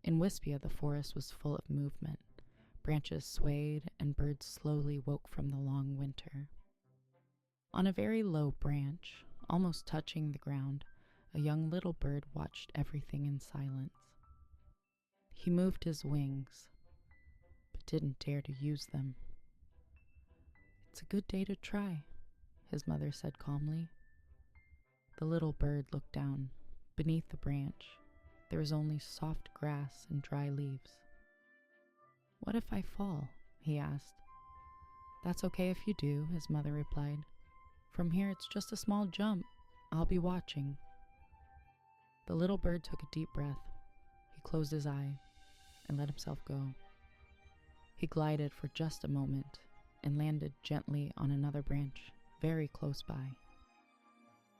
In Wispia, the forest was full of movement. Branches swayed, and birds slowly woke from the long winter. On a very low branch, almost touching the ground, a young little bird watched everything in silence. He moved his wings, but didn't dare to use them. "It's a good day to try," his mother said calmly. The little bird looked down. Beneath the branch, there was only soft grass and dry leaves. "What if I fall?" he asked. "That's okay if you do," his mother replied. "From here it's just a small jump. I'll be watching." The little bird took a deep breath. He closed his eye and let himself go. He glided for just a moment and landed gently on another branch, very close by.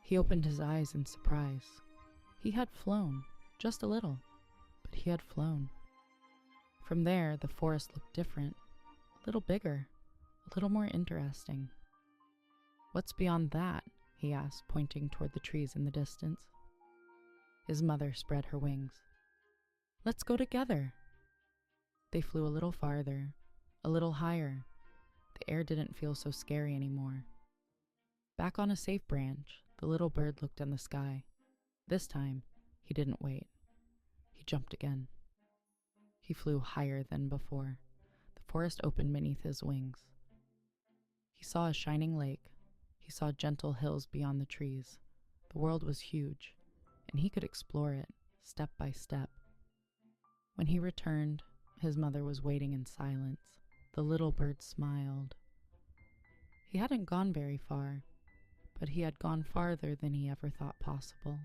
He opened his eyes in surprise. He had flown, just a little, but he had flown. From there, the forest looked different, a little bigger, a little more interesting. "What's beyond that?" he asked, pointing toward the trees in the distance. His mother spread her wings. "Let's go together." They flew a little farther, a little higher. The air didn't feel so scary anymore. Back on a safe branch, the little bird looked in the sky. This time, he didn't wait. He jumped again. He flew higher than before. The forest opened beneath his wings. He saw a shining lake. He saw gentle hills beyond the trees. The world was huge, and he could explore it, step by step. When he returned, his mother was waiting in silence. The little bird smiled. He hadn't gone very far, but he had gone farther than he ever thought possible.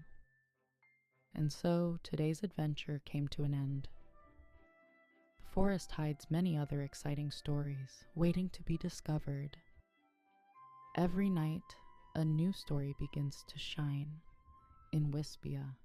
And so today's adventure came to an end. The forest hides many other exciting stories waiting to be discovered. Every night, a new story begins to shine in Wispia.